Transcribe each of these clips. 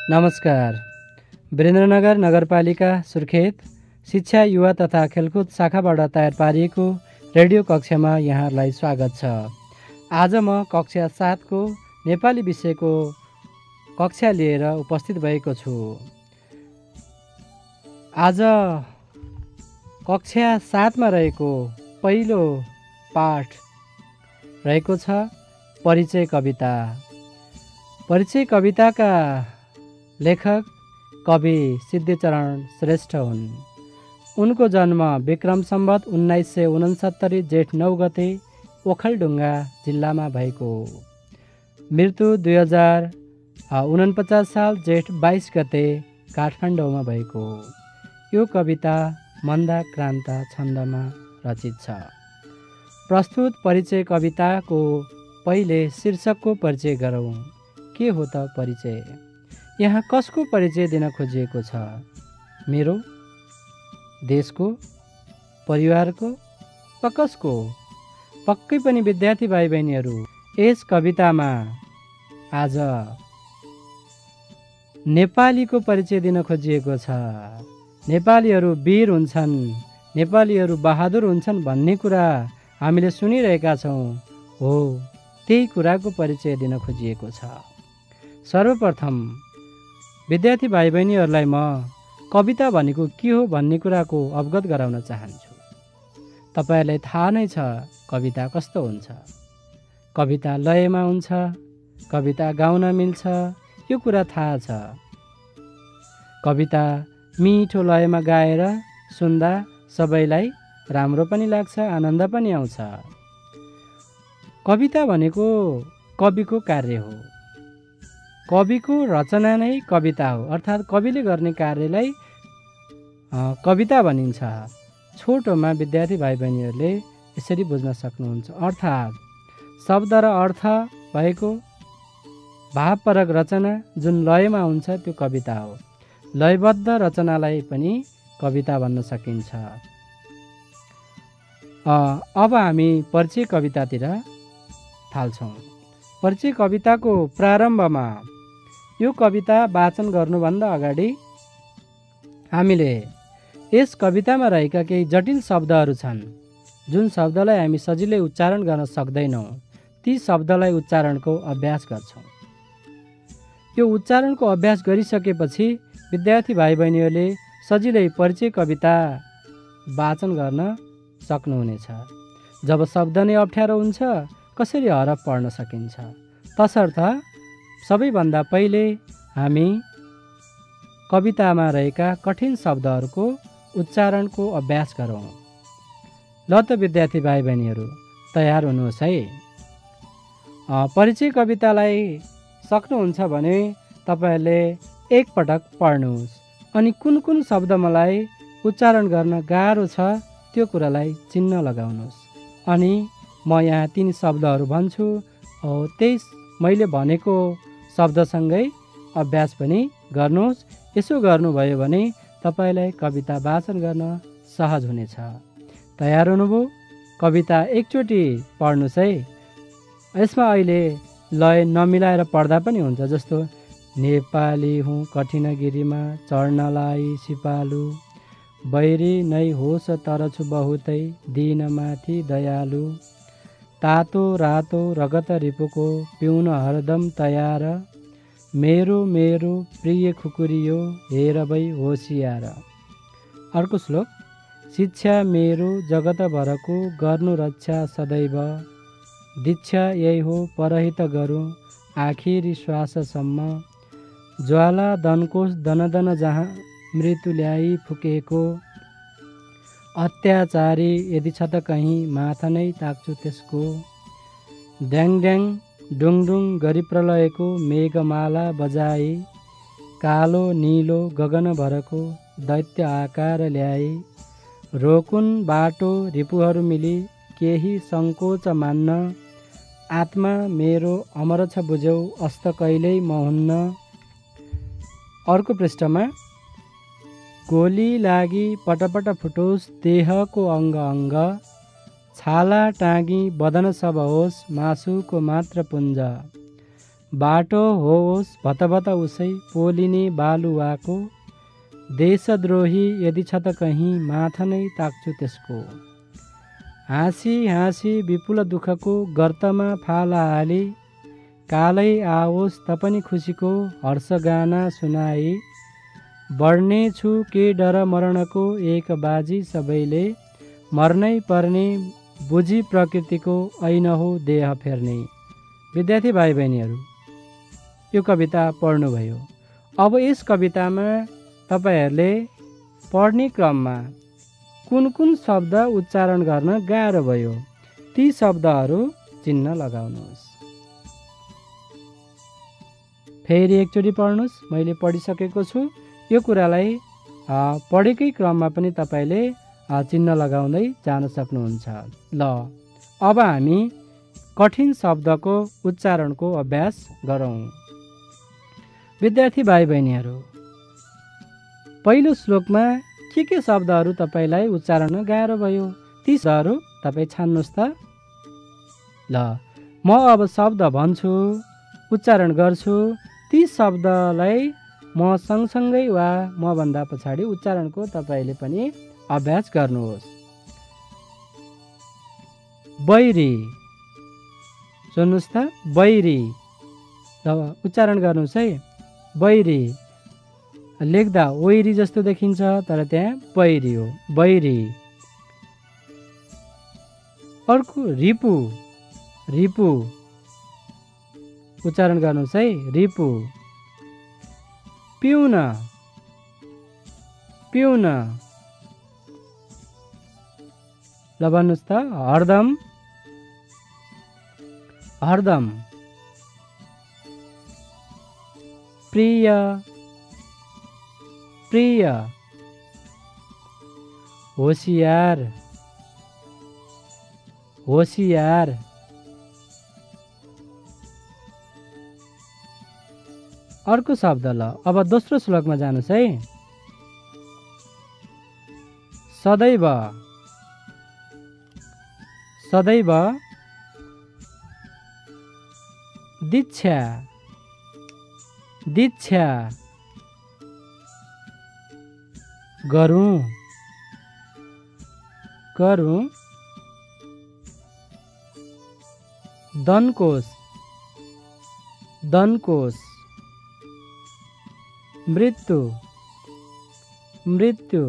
नमस्कार। वीरेन्द्रनगर नगरपालिका सुर्खेत शिक्षा युवा तथा खेलकुद शाखाबाट तयार पारिएको रेडियो कक्षामा यहाँहरूलाई स्वागत छ। आज म कक्षा 7 को नेपाली विषयको कक्षा लिएर उपस्थित भएको छु। आज कक्षा 7 मा रहेको पहिलो पाठ रहेको छ परिचय कविता। परिचय कविताका लेखक कवि सिद्धिचरण श्रेष्ठ हुन्। उनको जन्म विक्रम सम्वत 1969 जेठ 9 गते ओखलढुङ्गा जिल्लामा भएको हो। मृत्यु 2049 साल जेठ 22 गते काठमाडौँमा भएको हो। यो कविता मन्दाक्रान्त छन्दमा रचित छ। प्रस्तुत परिचय कविताको पहिले शीर्षकको परिचय गरौँ। के हो त परिचय? यहाँ कसको परिचय दिन खोजिएको छ? मेरो, देशको, परिवारको, वा कसको? पक्कै पनि विद्यार्थी भाइ बहिनीहरू, यस कवितामा आज नेपालीको परिचय दिन खोजिएको छ। नेपालीहरू वीर हुन्छन्, नेपालीहरू बहादुर हुन्छन् भन्ने कुरा हामीले सुनिरहेका छौँ। हो, त्यही कुराको परिचय दिन खोजिएको छ। सर्वप्रथम विद्यार्थी भाइ बहिनीहरूलाई म कविता भनेको के हो भन्ने कुराको अवगत गराउन चाहन्छु। तपाईँहरूलाई थाहा नै छ कविता कस्तो हुन्छ। कविता लयमा हुन्छ, कविता गाउन मिल्छ, यो कुरा थाहा छ। कविता मिठो लयमा गाएर सुन्दा सबैलाई राम्रो पनि लाग्छ, आनन्द पनि आउँछ। कविता भनेको कविको कार्य हो। कविको रचना नै कविता हो, अर्थात् कविले गर्ने कार्यलाई कविता भनिन्छ। छोटोमा विद्यार्थी भाइ बहिनीहरूले यसरी बुझ्न सक्नुहुन्छ। अर्थात् शब्द र अर्थ भएको भावपरक रचना जुन लयमा हुन्छ त्यो कविता हो। लयबद्ध रचनालाई पनि कविता भन्न सकिन्छ। अब हामी परिचय कवितातिर थाल्छौँ। परिचय कविताको प्रारम्भमा यो कविता वाचन गर्नुभन्दा अगाडि हामीले यस कवितामा रहेका केही जटिल शब्दहरू छन् जुन शब्दलाई हामी सजिलै उच्चारण गर्न सक्दैनौँ। ती शब्दलाई उच्चारणको अभ्यास गर्छौँ। यो उच्चारणको अभ्यास गरिसकेपछि विद्यार्थी भाइ बहिनीहरूले सजिलै परिचय कविता वाचन गर्न सक्नुहुनेछ। जब शब्द नै अप्ठ्यारो हुन्छ कसरी हरफ पढ्न सकिन्छ? तसर्थ सबैभन्दा पहिले हामी कवितामा रहेका कठिन शब्दहरूको उच्चारणको अभ्यास गरौँ। ल त विद्यार्थी भाइ बहिनीहरू तयार हुनुहोस् है। परिचय कवितालाई सक्नुहुन्छ भने तपाईँहरूले एकपटक पढ्नुहोस्। अनि कुन कुन शब्द मलाई उच्चारण गर्न गाह्रो छ त्यो कुरालाई चिन्ह लगाउनुहोस्। अनि म यहाँ 3 शब्दहरू भन्छु, त्यही मैले भनेको शब्दसँगै अभ्यास पनि गर्नुहोस्। यसो गर्नुभयो भने तपाईँलाई कविता वाचन गर्न सहज हुनेछ। तयार हुनुभयो? कविता एकचोटि पढ्नुहोस् है। यसमा अहिले लय नमिलाएर पढ्दा पनि हुन्छ। जस्तो नेपाली हुँ कठिन गिरीमा चढ्नलाई सिपालु, बैरी नै होस् तर छु बहुतै दिनमाथि दयालु, तातो रातो रगत रिपुको पिउन हरदम तयार, मेरो मेरो प्रिय खुकुरियो हेर भई होसियार। अर्को श्लोक, शिक्षा मेरो जगतभरको गर्नु रक्षा सदैव, दीक्षा यही हो परहित गरौँ आखिरी श्वाससम्म, ज्वाला दनकोश दनदन जहाँ मृत्यु ल्याई फुकेको, अत्याचारी यदि छ त कहीँ माथा नै ताक्छु त्यसको, ड्याङ ड्याङ डुङडुङ गरी प्रलयको मेघमाला बजाई, कालो निलो गगनभरको दैत्य आकार ल्याई, रोकुन बाटो रिपुहरू मिली केही सङ्कोच मान्न, आत्मा मेरो अमर छ बुझ्यौ अस्त कहिल्यै म हुन्न। अर्को पृष्ठमा, गोली लागि पटपट फुटोस् देहको अङ्ग अङ्ग, छाला टाँगी बदन सब होस् मासुको मात्र पुञ्ज, बाटो होस् भतभत उसै पोलिने बालुवाको, देशद्रोही यदि छ त कहीँ माथा नै ताक्छु त्यसको। हाँसी हाँसी विपुल दुःखको गर्तमा फाला हाली, कालै आओस् त पनि खुसीको हर्ष गाना सुनाई। बढ्ने छु के डर मरणको एक बाजी सबैले, मर्नै पर्ने बुझी प्रकृतिको ऐन हो देह फेर्ने। विद्यार्थी भाइ बहिनीहरू, यो कविता पढ्नुभयो। अब यस कवितामा तपाईहरूले पढ्ने क्रममा कुन कुन शब्द उच्चारण गर्न गाह्रो भयो ती शब्दहरू चिन्ह लगाउनुहोस्। फेरि एकचोटि पढ्नुहोस्। मैले पढिसकेको छु। यो कुरालाई पढेकै क्रममा पनि तपाईँले चिन्ह लगाउँदै जान सक्नुहुन्छ। ल अब हामी कठिन शब्दको उच्चारणको अभ्यास गरौँ। विद्यार्थी भाइ बहिनीहरू, पहिलो श्लोकमा के शब्दहरू तपाईँलाई उच्चारण गाह्रो भयो ती शब्दहरू तपाईँ छान्नुहोस् त। ल म अब शब्द भन्छु, उच्चारण गर्छु, ती शब्दलाई म सँगसँगै वा मभन्दा पछाडि उच्चारणको तपाईँले पनि अभ्यास गर्नुहोस्। बैरी, सुन्नुहोस् त, बैरी। ल उच्चारण गर्नुहोस् है। बैरी लेख्दा ओइरी जस्तो देखिन्छ तर त्यहाँ बैरी हो, बैरी। अर्को रिपु, रिपु उच्चारण गर्नुहोस् है, रिपु। पिउन, पिउन। ल भन्नुहोस् त, हरदम, हरदम। प्रिय, प्रिय। होशियार, होशियार। अर्को शब्द ल अब दोस्रो श्लोकमा जानुहोस् है। सदैव, सदैव। दीक्षा, दीक्षा। गरौँ, गरौँ। दनकोश, दनकोश। मृत्यु, मृत्यु।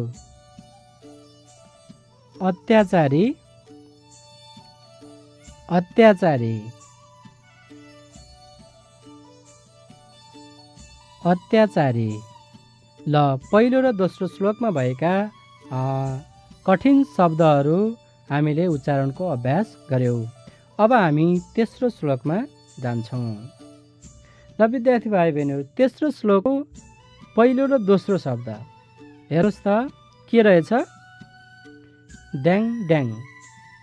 अत्याचारी, अत्याचारी। अत्याचारी। ल पहिलो र दोस्रो श्लोकमा भएका कठिन शब्दहरू हामीले उच्चारणको अभ्यास गऱ्यौँ। अब हामी तेस्रो श्लोकमा जान्छौँ। ल विद्यार्थी भाइ बहिनीहरू, तेस्रो श्लोकको पहिलो र दोस्रो शब्द हेर्नुहोस् त के रहेछ। ड्याङ, ड्याङ।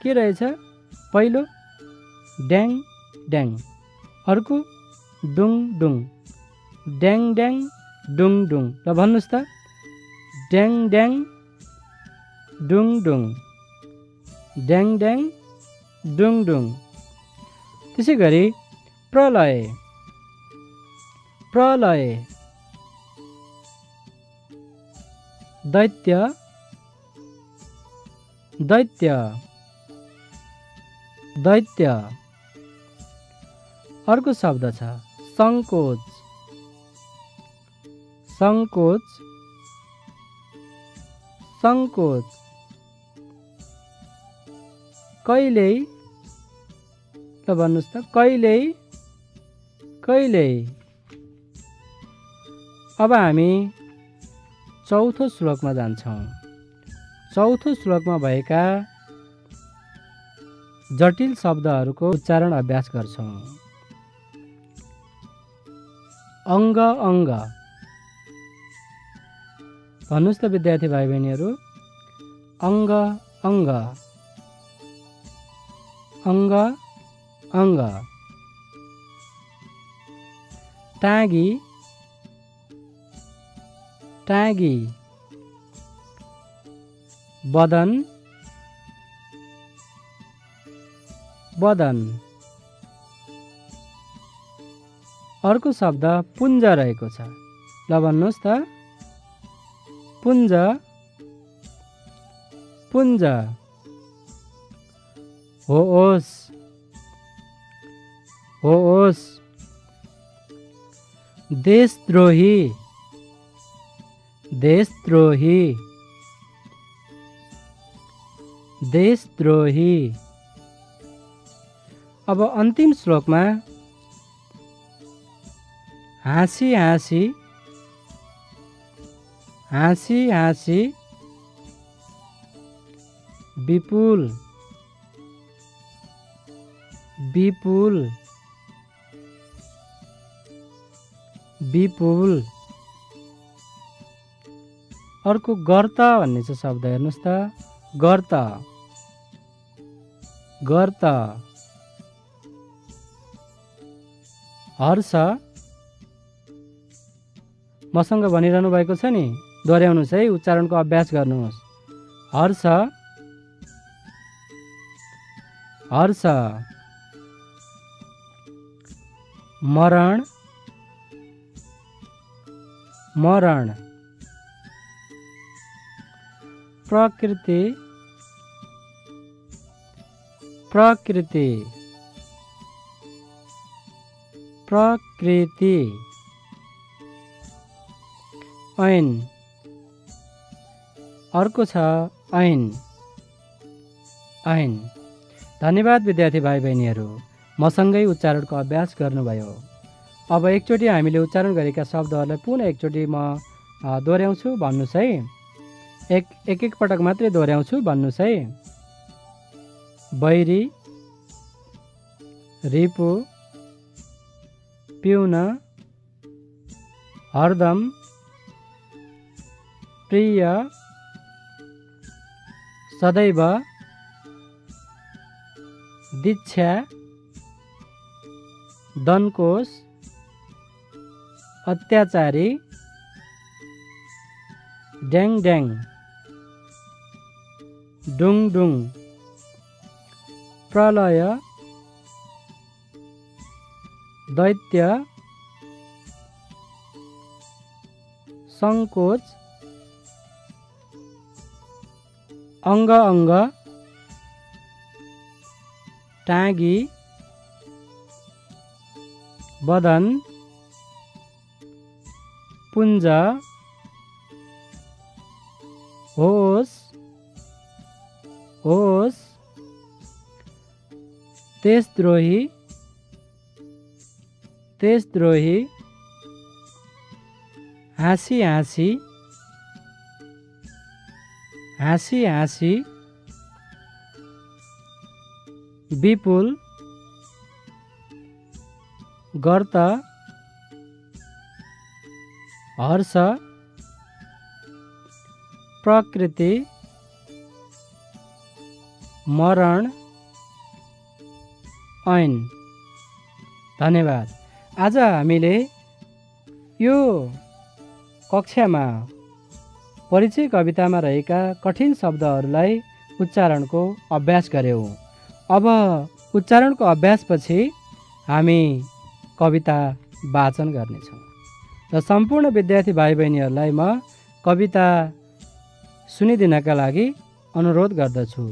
के रहेछ? पहिलो ड्याङ, ड्याङ। अर्को डुङ, डुङ। ड्याङ, ड्याङ, डुङ, डुङ। ल भन्नुहोस् त, ड्याङ, ड्याङ, डुङ, डुङ। ड्याङ, ड्याङ, डुङ, डुङ। त्यसै गरी प्रलय, प्रलय। दैत्य, दैत्य। दैत्य। अर्को शब्द छ सङ्कोच, सङ्कोच। सङ्कोच। कहिल्यै, ल भन्नुहोस् त, कहिल्यै, कहिल्यै। अब हामी चौथो श्लोकमा जान्छौँ। चौथो श्लोकमा भएका जटिल शब्दहरूको उच्चारण अभ्यास गर्छौँ। अङ्ग, अङ्ग। भन्नुहोस् त विद्यार्थी भाइ बहिनीहरू, अङ्ग, अङ्ग। अङ्ग, अङ्ग। टाँगी, टाँगी। बदन, बदन। अर्को शब्द पुञ्ज रहेको छ। ल भन्नुहोस् त, पुञ्ज पुञ्ज। होस् होस्। देशद्रोही देशद्रोही देशद्रोही। अब अन्तिम श्लोकमा हाँसी हाँसी हाँसी हाँसी विपुल विपुल विपुल। अर्को गर्त भन्ने चाहिँ शब्द हेर्नुहोस् त, गर्त गर्त। हर्ष, मसँग भनिरहनु भएको छ नि, दोहोऱ्याउनुहोस् है, उच्चारणको अभ्यास गर्नुहोस्। हर्ष हर्ष। मरण मरण। प्रकृति प्रकृति प्रकृति। ऐन, अर्को छ ऐन ऐन। धन्यवाद विद्यार्थी भाइ बहिनीहरू, मसँगै उच्चारणको अभ्यास गर्नुभयो। अब एकचोटि हामीले उच्चारण गरेका शब्दहरूलाई पुनः एकचोटि म दोहोऱ्याउँछु, भन्नुहोस् है। एक पटक मात्रै दोहोऱ्याउँछु, भन्नुहोस् है। बैरी, रिपु, पिउन, हरदम, प्रिय, सदैव, दीक्षा, दनकोश, अत्याचारी, ड्याङ ड्याङ, डुङ डुङ, प्रलय, दैत्य, सङ्कोच, अङ्ग अङ्ग, टाँगी, बदन, पुञ्ज, होस होस। देशद्रोही देशद्रोही। हाँसी हाँसी हाँसी हाँसी। विपुल, गर्त, हर्ष, प्रकृति, मरण, ऐन। धन्यवाद। आज हामीले यो कक्षामा परिचय कवितामा रहेका कठिन शब्दहरूलाई उच्चारणको अभ्यास गऱ्यौँ। अब उच्चारणको अभ्यासपछि हामी कविता वाचन गर्नेछौँ र सम्पूर्ण विद्यार्थी भाइ बहिनीहरूलाई म कविता सुनिदिनका लागि अनुरोध गर्दछु।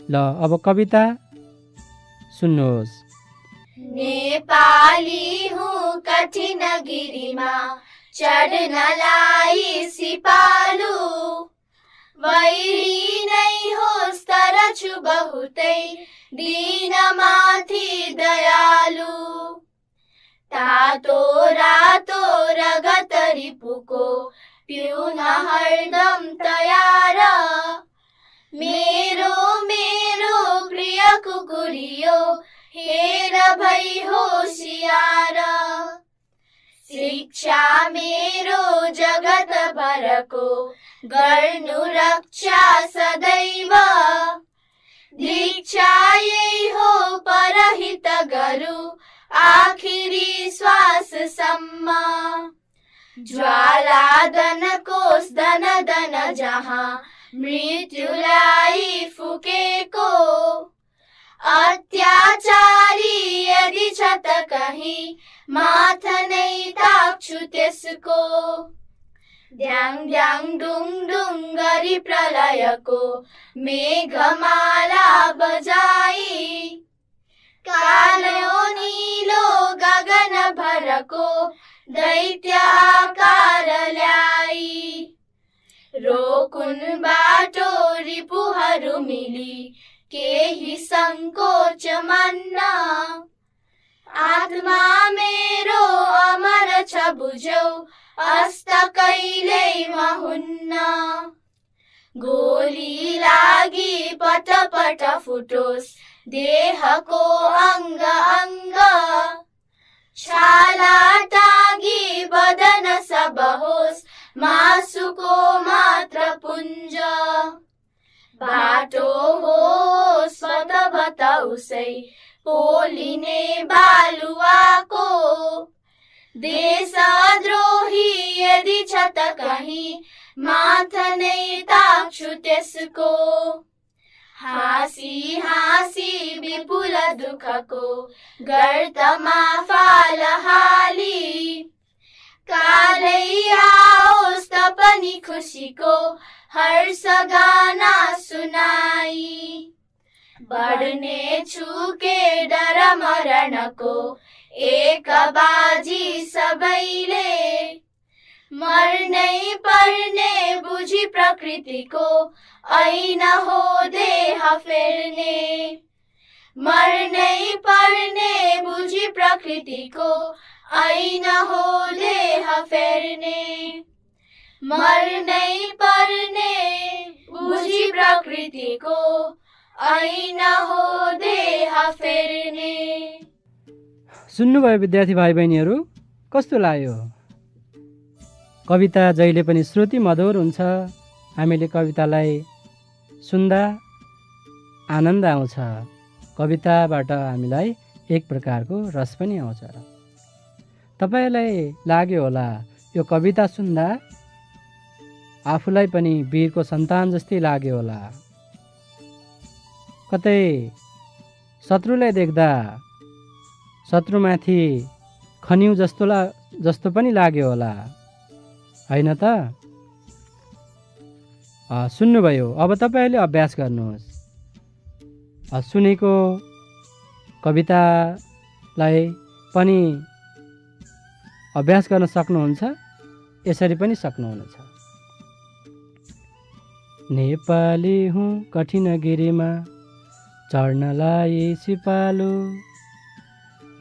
ल अब कविता सुन्नुहोस्। नेपाली हूँ कठिन गिरीमा चढ्नलाई सिपालु, वैरी नै होस् तर छु बहुतै दीनमाथि दयालु। तातो रातो रगत रिपुको पिउन हरदम तयार, मेरो मेरो प्रिय कुकुरियो हेर भई होशियार। शिक्षा मेरो जगत भरको गर्नु रक्षा सदैव, दीक्षा यही हो परहित गरु आखिरी श्वास सम्म। ज्वाला दन कोष दन दन जहाँ मृत्युलाई फुकेको, अत्याचारी यदि छ त कहीं माथा नै ताक्छु त्यसको। ड्याङ ड्याङ डुङ डुङ गरी प्रलयको मेघमाला बजाई, कालो नीलो गगन भरको दैत्य आकार ल्याई। रोकुन बाटो रिपुहरू मिली केही सङ्कोच मान्न, आत्मा मेरो अमर छ बुझौ अस्त कहिल्यै हुन्न। गोली लागि पट पट फुटोस् देहको अङ्ग अङ्ग, छाला टागी बदन सब होस् मासुको मात्र पुञ्ज। बाटो होस् बत बत उसै पोलिने बालुवाको, देशद्रोही यदि छ त कहीँ माथा नै ताक्छु त्यसको। हाँसी हाँसी विपुल दुःखको गर्तमा फाल हाली, कालै आओस् त पनि खुसीको हर्ष गाना सुनाई। बढ्ने छुके डर मरणको एक बाजी सबैले, मर्नै पर्ने बुझी प्रकृतिको ऐन हो देह फेर्ने। मर्नै पर्ने बुझी प्रकृतिको ऐन हो देह फेर्ने। मर्नै पर्ने बुझी प्रकृतिको ऐन हो देह फेर्ने। सुन्नुभयो विद्यार्थी भाइ बहिनीहरू, कस्तो लाग्यो? कविता जहिले पनि श्रुति मधुर हुन्छ। हामीले कवितालाई सुन्दा आनन्द आउँछ। कविताबाट हामीलाई एक प्रकारको रस पनि आउँछ। तपाईँलाई लाग्यो होला यो कविता सुन्दा आफूलाई पनि वीरको सन्तान जस्तै लाग्यो होला। कतै शत्रुलाई देख्दा शत्रुमाथि खन्यु जस्तो पनि लाग्यो होला, होइन त? सुन्नुभयो, अब तपाईँहरूले अभ्यास गर्नुहोस्। सुनेको कवितालाई पनि अभ्यास गर्न सक्नुहुन्छ, यसरी पनि सक्नुहुनेछ। नेपाली हुँ कठिन गिरीमा चढ्नलाई सिपालु,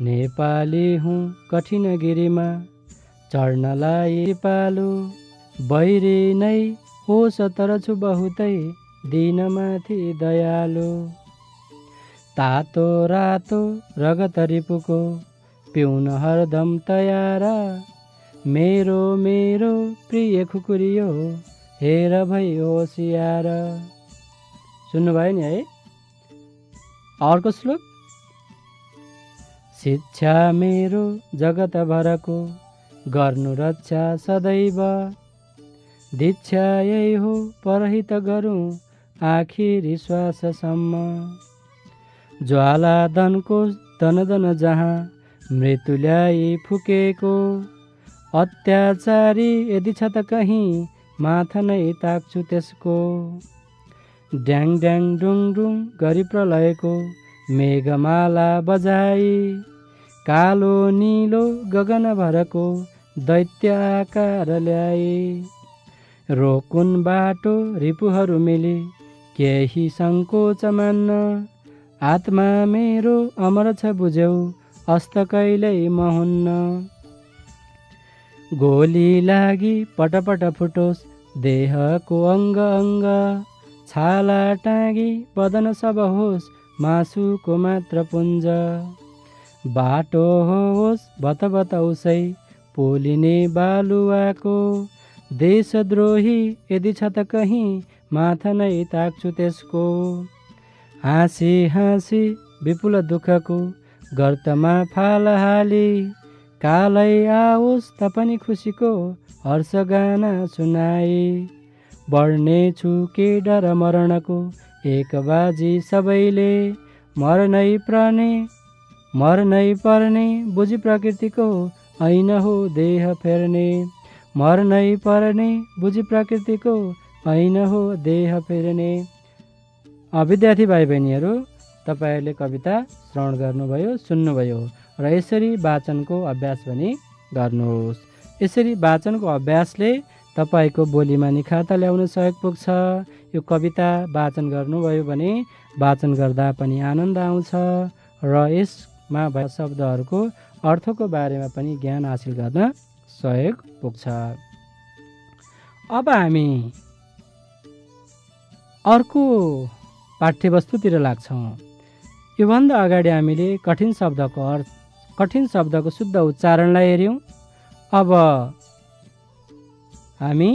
नेपाली हुँ कठिन गिरीमा चढ्नलाई सिपालु, बैरी नै होस् तर छु बहुतै दिनमाथि दयालु। तातो रातो रगत रिपुको पिउन हरदम तयार, मेरो मेरो प्रिय खुकुरियो हेर भई होसियार। सुन्नुभयो नि है? अर्को श्लोक, शिक्षा मेरो जगत भरको गर्नु रक्षा सदैव, दीक्षा यही हो परहित गरौँ आखिरी श्वाससम्म। ज्वाला दनको दन दन जहाँ मृत्यु ल्याई फुकेको, अत्याचारी यदि छ त कहीँ माथा नै ताक्छु त्यसको। ड्याङ ड्याङ डुङ डुङ गरी प्रलयको मेघमाला बजाई, कालो नीलो गगन भरको दैत्य आकार ल्याई। रोकुन बाटो रिपुहरू मिली केही सङ्कोच मान्न, आत्मा मेरो अमर छ बुझ्यौ अस्त कहिल्यै हुन्न। गोली लागि पटपट फुटोस् देहको अङ्ग अङ्ग, छाला टाँगी बदन सब होस् मासुको मात्र पुञ्ज। बाटो होस् बत बत उसै पोलिने बालुवाको, देशद्रोही यदि छ त कहीँ माथा नै ताक्छु त्यसको। हाँसी हाँसी विपुल दुःखको गर्तमा फाल हाली, कालै आओस् त पनि खुसीको हर्ष गाना सुनाई। बढ्ने छु के डर मरणको एक बाजी सबैले, मर्नै पर्ने मर्नै पर्ने बुझी प्रकृतिको ऐन हो देह फेर्ने। मर्नै पर्ने बुझी प्रकृतिको ऐन हो देह फेर्ने। विद्यार्थी भाइ बहिनीहरू, तपाईँहरूले कविता श्रवण गर्नुभयो, सुन्नुभयो र यसरी वाचनको अभ्यास पनि गर्नुहोस्। यसरी वाचनको अभ्यासले तपाईँको बोलीमा निखारता ल्याउन सहयोग पुग्छ। यो कविता वाचन गर्नुभयो भने वाचन गर्दा पनि आनन्द आउँछ र यसमा भएका शब्दहरूको अर्थको बारेमा पनि ज्ञान हासिल गर्न सहयोग पुग्छ। अब हामी अर्को पाठ्यवस्तुतिर लाग्छौँ। योभन्दा अगाडि हामीले कठिन शब्दको शुद्ध उच्चारणलाई हेऱ्यौँ। अब हामी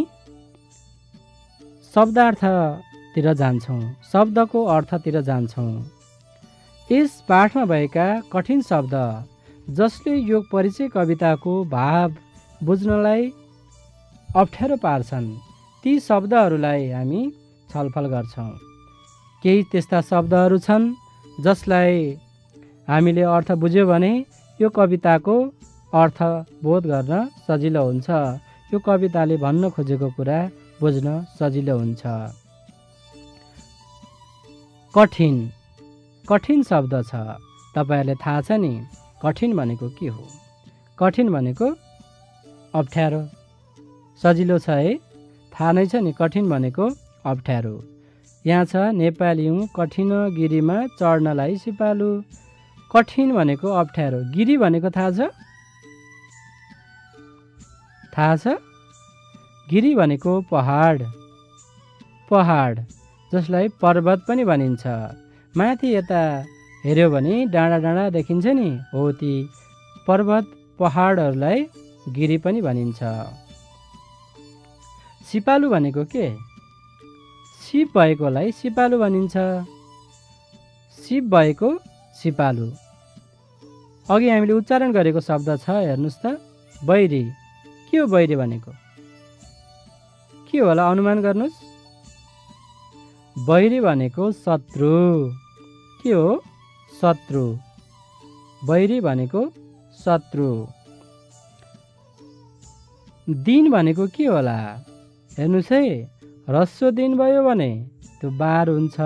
शब्दार्थतिर जान्छौँ, शब्दको अर्थतिर जान्छौँ। यस पाठमा भएका कठिन शब्द जसले यो परिचय कविताको भाव बुझ्नलाई अप्ठ्यारो पार्छन्, ती शब्दहरूलाई हामी छलफल गर्छौँ। केही त्यस्ता शब्दहरू छन् जसलाई हामीले अर्थ बुझ्यो भने यो कविताको अर्थ बोध गर्न सजिलो हुन्छ। यो कविताले भन्न खोजेको कुरा बुझ्न सजिलो हुन्छ। कठिन, कठिन शब्द छ। तपाईँहरूलाई थाहा छ नि कठिन भनेको के हो? कठिन भनेको अप्ठ्यारो। सजिलो छ है? थाहा नै छ नि कठिन भनेको अप्ठ्यारो। यहाँ छ नेपाली हुँ कठिन गिरीमा चढ्नलाई सिपालु। कठिन भनेको अप्ठ्यारो। गिरी भनेको थाहा छ? थाहा छ? गिरी भनेको पहाड, पहाड जसलाई पर्वत पनि भनिन्छ। माथि यता हेऱ्यो भने डाँडा डाँडा देखिन्छ नि, हो ती पर्वत पहाडहरूलाई गिरी पनि भनिन्छ। सिपालु भनेको के? सिप भएकोलाई सिपालु भनिन्छ। सिप भएको सिपालु। अघि हामीले उच्चारण गरेको शब्द छ, हेर्नुहोस् त, बैरी। के हो बैरी भनेको? के होला अनुमान गर्नुहोस्? बैरी भनेको शत्रु। के हो? शत्रु। बैरी भनेको शत्रु। दिन भनेको के होला? हेर्नुहोस् है, ह्रस्व दिन भयो भने त्यो बार हुन्छ,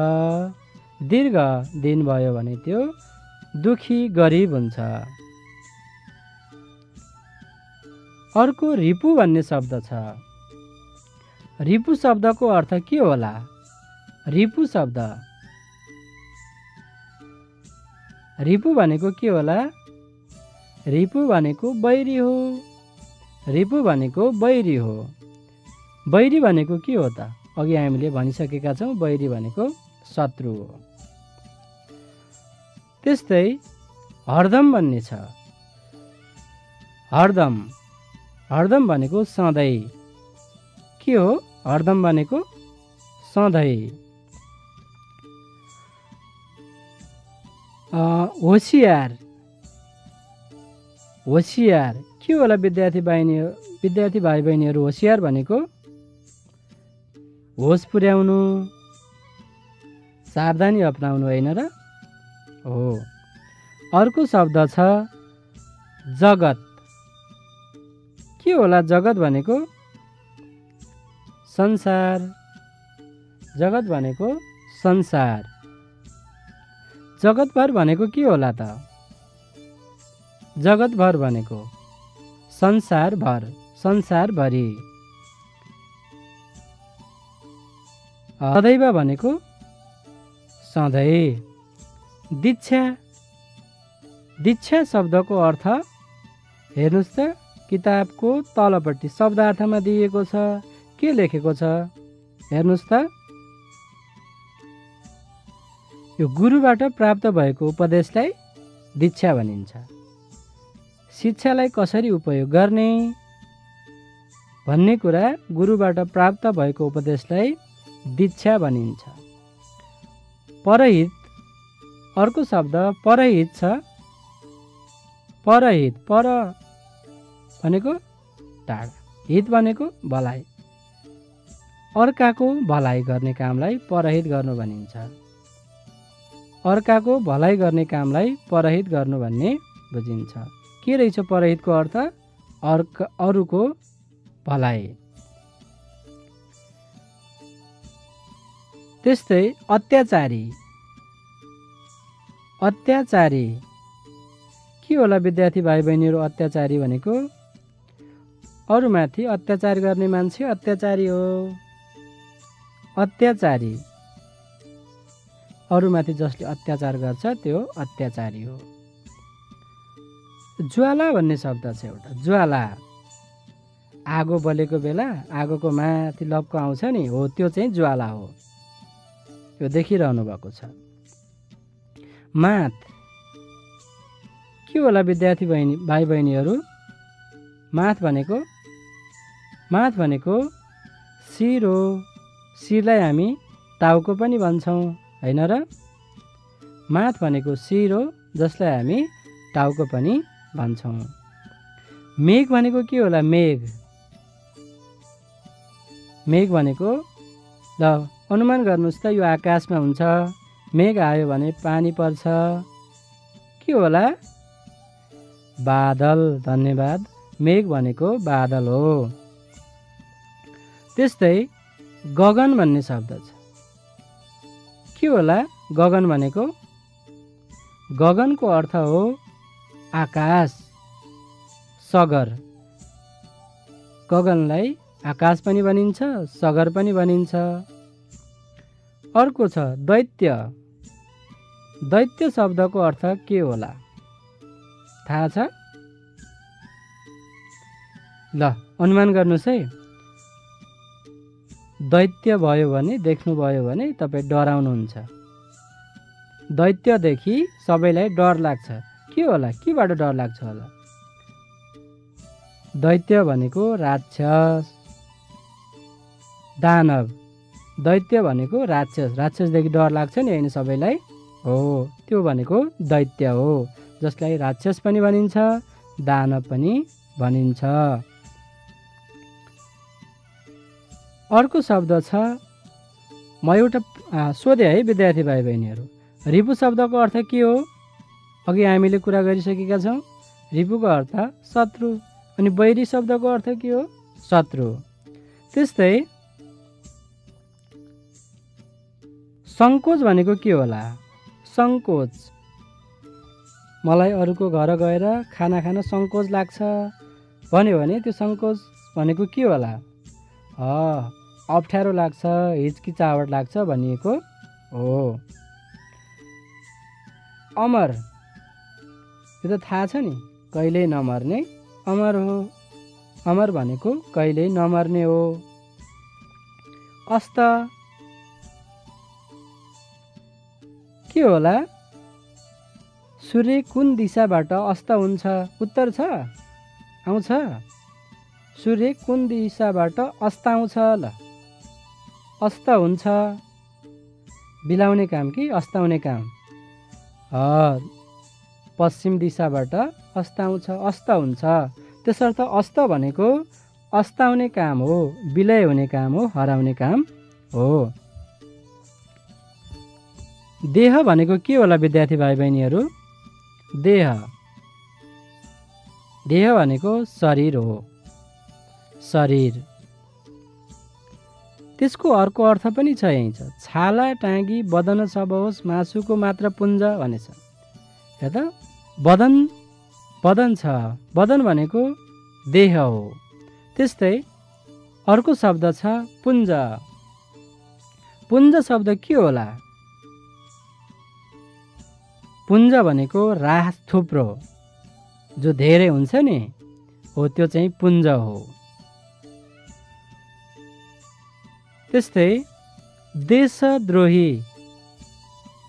दीर्घ दिन भयो भने त्यो दुखी गरिब हुन्छ। अर्को रिपु भन्ने शब्द छ। रिपु शब्दको अर्थ के होला? रिपु शब्द, रिपु भनेको के होला? रिपु भनेको बैरी हो। रिपु भनेको बैरी हो। बैरी भनेको के हो त? अघि हामीले भनिसकेका छौँ, बैरी भनेको शत्रु हो। त्यस्तै हरदम भन्ने छ। हरदम, हरदम भनेको सधैँ। के हो हरदम भनेको? सधैँ। होसियार, होसियार के होला विद्यार्थी भाइ बहिनीहरू? होसियार भनेको होस पुर्याउनु, सावधानी अपनाउनु होइन र? हो। अर्को शब्द छ जगत। के होला जगत भनेको? संसार। जगत भनेको संसार। जगतभर भनेको के होला त? जगतभर भनेको संसारभर, संसारभरि। सदैव भनेको सधैँ। दीक्षा, दीक्षा शब्दको अर्थ हेर्नुहोस् त, किताबको तलपट्टि शब्दार्थमा दिएको छ। के लेखेको छ हेर्नुहोस् त? यो गुरुबाट प्राप्त भएको उपदेशलाई दीक्षा भनिन्छ। शिक्षालाई कसरी उपयोग गर्ने भन्ने कुरा, गुरुबाट प्राप्त भएको उपदेशलाई दीक्षा भनिन्छ। परहित, अर्को शब्द परहित छ। परहित, पर भनेको टाढा, हित भनेको भलाइ। अर्काको भलाइ गर्ने कामलाई परहित गर्नु भनिन्छ। अर्काको भलाइ गर्ने कामलाई परहित गर्नु भन्ने बुझिन्छ। के रहेछ परहितको अर्थ? अरूको भलाइ। त्यस्तै अत्याचारी। अत्याचारी के होला विद्यार्थी भाइ बहिनीहरू? अत्याचारी भनेको अरूमाथि अत्याचार गर्ने मान्छे अत्याचारी हो। अत्याचारी अरूमाथि जसले अत्याचार गर्छ त्यो अत्याचारी हो। ज्वाला भन्ने शब्द छ एउटा। ज्वाला आगो बलेको बेला आगोको माथि लप्को आउँछ नि, हो त्यो चाहिँ ज्वाला हो। यो देखिरहनु भएको छ। मात के होला विद्यार्थी भाइ बहिनीहरू? माथ भनेको शिर हो। शिरलाई हामी टाउको पनि भन्छौँ, होइन र? माथ भनेको शिर हो जसलाई हामी टाउको पनि भन्छौँ। मेघ भनेको के होला? मेघ भनेको ल अनुमान गर्नुहोस् त, यो आकाशमा हुन्छ। मेघ आयो भने पानी पर्छ। के होला? बादल। धन्यवाद। मेघ भनेको बादल हो। त्यस्तै गगन भन्ने शब्द छ। के होला गगन भनेको? गगनको अर्थ हो आकाश, सगर। गगनलाई आकाश पनि भनिन्छ, सगर पनि भनिन्छ। अर्को छ दैत्य। दैत्य शब्दको अर्थ के होला थाहा छ? ल अनुमान गर्नुहोस् है। दैत्य भयो भने, देख्नुभयो भने तपाईँ डराउनुहुन्छ। दैत्यदेखि सबैलाई डर लाग्छ। के होला? केबाट डर लाग्छ होला? दैत्य भनेको राक्षस, दानव। दैत्य भनेको राक्षस। राक्षसदेखि डर लाग्छ नि, होइन सबैलाई? हो, त्यो भनेको दैत्य हो, जसलाई राक्षस पनि भनिन्छ, दानव पनि भनिन्छ। अर्को शब्द छ, म एउटा सोधेँ है विद्यार्थी भाइ बहिनीहरू। रिपु शब्दको अर्थ के हो? अघि हामीले कुरा गरिसकेका छौँ। रिपुको अर्थ शत्रु, अनि बैरी शब्दको अर्थ के हो? शत्रु। त्यस्तै सङ्कोच भनेको के होला? सङ्कोच मलाई अरूको घर गएर खाना खान सङ्कोच लाग्छ भन्यो भने त्यो सङ्कोच भनेको के होला? अप्ठ्यारो लाग्छ, हिचकिचाहट लाग्छ भनिएको हो। अमर, यो त थाहा छ नि, कहिल्यै नमर्ने अमर हो। अमर भनेको कहिल्यै नमर्ने हो। अस्त के होला? सूर्य कुन दिशाबाट अस्त हुन्छ? उत्तर छ? आउँछ? सूर्य कुन दिशाबाट अस्त आउँछ? ल अस्त हुन्छ। बिलाउने काम कि अस्ताउने काम? पश्चिम दिशाबाट अस्त आउँछ, अस्त हुन्छ। त्यसर्थ अस्त भनेको अस्ताउने काम हो, विलय हुने काम हो, हराउने काम हो। देह भनेको के होला विद्यार्थी भाइ बहिनीहरू? देह भनेको शरीर हो, शरीर। त्यसको अर्को अर्थ पनि छ, यही छ। छाला टाँगी बदन सब होस्, मासुको मात्र पुञ्ज भनेछ। हेर त, बदन छ, बदन भनेको देह हो। त्यस्तै अर्को शब्द छ पुञ्ज। पुञ्ज शब्द के होला? पुञ्ज भनेको रास, थुप्रो, जो धेरै हुन्छ नि, हो त्यो चाहिँ पुञ्ज हो। त्यस्तै देशद्रोही।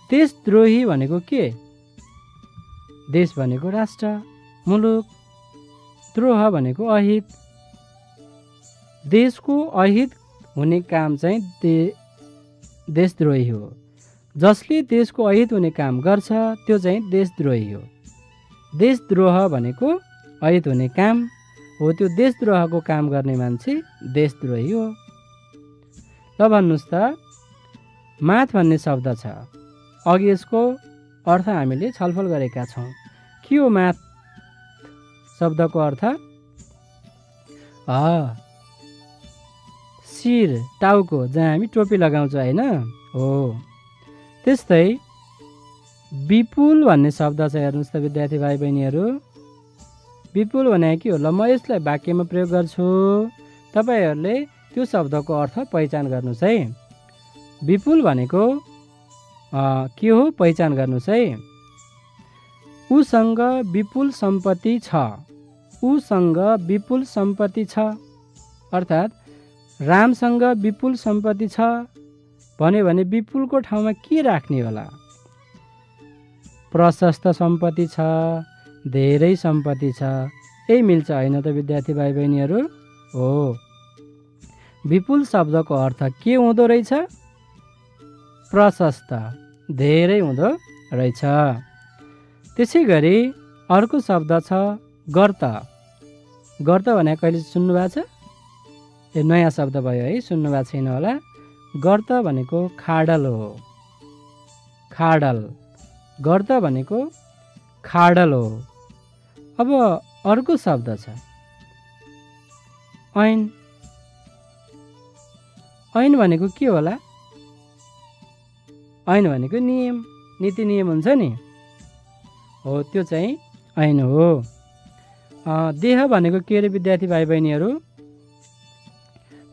देशद्रोही भनेको के? देश भनेको राष्ट्र, मुलुक। द्रोह भनेको अहित। देशको अहित हुने काम चाहिँ देशद्रोही हो। जसले देशको अहित हुने काम गर्छ त्यो चाहिँ देशद्रोही हो। देशद्रोह भनेको अहित हुने काम हो, त्यो देशद्रोहको काम गर्ने मान्छे देशद्रोही हो। ल भन्नुहोस् त, माथ भन्ने शब्द छ। अघि यसको अर्थ हामीले छलफल गरेका छौँ। के हो माथ शब्दको अर्थ? शिर, टाउको, जहाँ हामी टोपी लगाउँछौँ होइन? हो। त्यस्तै विपुल भन्ने शब्द छ, हेर्नुहोस् त विद्यार्थी भाइ बहिनीहरू। विपुल भने के हो? ल म यसलाई वाक्यमा प्रयोग गर्छु, तपाईँहरूले त्यो शब्दको अर्थ पहिचान गर्नुहोस् है। विपुल भनेको के हो पहिचान गर्नुहोस् है। उसँग विपुल सम्पत्ति छ, उसँग विपुल सम्पत्ति छ, अर्थात् रामसँग विपुल सम्पत्ति छ भन्यो भने विपुलको ठाउँमा के राख्ने होला? प्रशस्त सम्पत्ति छ, धेरै सम्पत्ति छ, यही मिल्छ होइन त विद्यार्थी भाइ बहिनीहरू? हो। विपुल शब्दको अर्थ के हुँदो रहेछ? प्रशस्त, धेरै हुँदो रहेछ। त्यसै गरी अर्को शब्द छ गर्त। गर्त भने कहिले सुन्नुभएको छ? यो नयाँ शब्द भयो है, सुन्नुभएको छैन होला। गर्त भनेको खाडल हो, खाडल। गर्त भनेको खाडल हो। अब अर्को शब्द छ ऐन। ऐन भनेको के होला? ऐन भनेको नियम, नीति नियम हुन्छ नि, हो, त्यो चाहिँ ऐन हो। देह भनेको के अरे विद्यार्थी भाइ बहिनीहरू?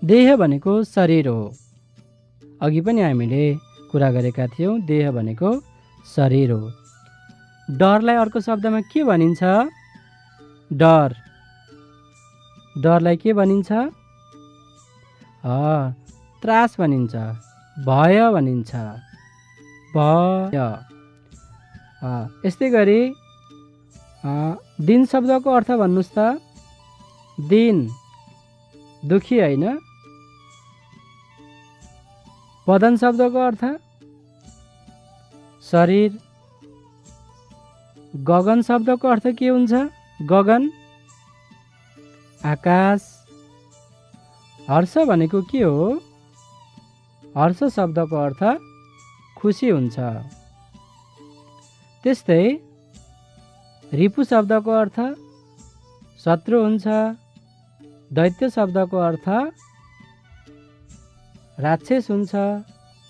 देह भनेको शरीर हो। अघि पनि हामीले कुरा गरेका थियौँ, देह भनेको शरीर हो। डरलाई अर्को शब्दमा के भनिन्छ? डर। डरलाई के भनिन्छ? त्रास भनिन्छ, भय भनिन्छ, भय। यस्तै गरी दिन शब्दको अर्थ भन्नुहोस् त। दिन दुखी होइन। बदन शब्दको अर्थ शरीर। गगन शब्दको अर्थ के हुन्छ? गगन, आकाश। हर्ष भनेको के हो? हर्ष शब्दको अर्थ खुसी हुन्छ। त्यस्तै रिपु शब्दको अर्थ शत्रु हुन्छ। दैत्य शब्दको अर्थ राक्षस हुन्छ।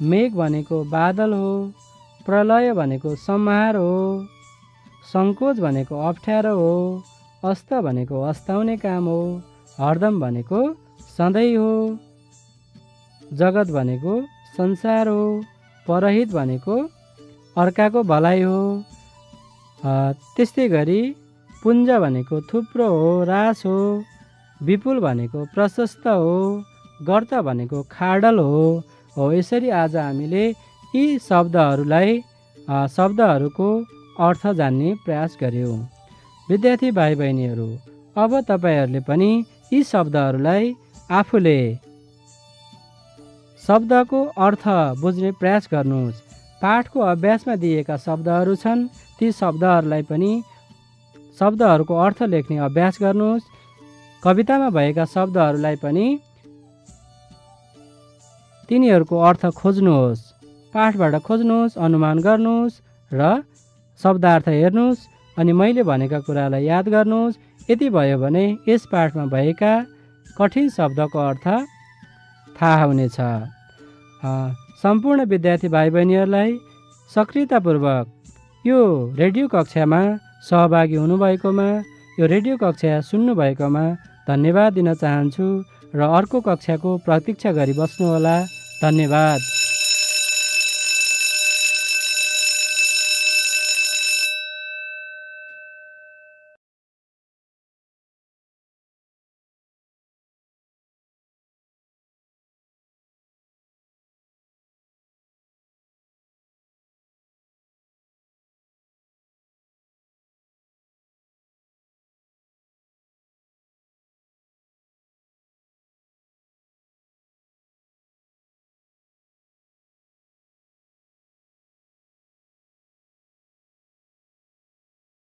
मेघ भनेको बादल हो। प्रलय भनेको संहार हो। सङ्कोच भनेको अप्ठ्यारो हो। अस्त भनेको अस्ताउने काम हो। हरदम भनेको सधैँ हो। जगत भनेको संसार हो। परहित भनेको अर्काको भलाइ हो। त्यस्तै गरी पुञ्ज भनेको थुप्रो हो, रास हो। विपुल भनेको प्रशस्त हो। गर्त भनेको खाडल हो। यसरी आज हामीले यी शब्दहरूको अर्थ जान्ने प्रयास गर्यौँ। विद्यार्थी भाइ बहिनीहरू, अब तपाईँहरूले पनि यी शब्दहरूलाई आफूले शब्दको अर्थ बुझ्ने प्रयास गर्नुहोस्। पाठको अभ्यासमा दिएका शब्दहरू छन्, ती शब्दहरूलाई पनि शब्दहरूको अर्थ लेख्ने अभ्यास गर्नुहोस्। कवितामा भएका शब्दहरूलाई पनि तिनीहरूको अर्थ खोज्नुहोस्। पाठबाट खोज्नुहोस्, अनुमान गर्नुहोस् र शब्दार्थ हेर्नुहोस्, अनि मैले भनेका कुरालाई याद गर्नुहोस्। यति भयो भने यस पाठमा भएका कठिन शब्दको अर्थ थाहा हुनेछ। सम्पूर्ण विद्यार्थी भाइ बहिनीहरूलाई सक्रियतापूर्वक यो रेडियो कक्षामा सहभागी हुनुभएकोमा, यो रेडियो कक्षा सुन्नुभएकोमा धन्यवाद दिन चाहन्छु र अर्को कक्षाको प्रतीक्षा गरी बस्नुहोला। धन्यवाद।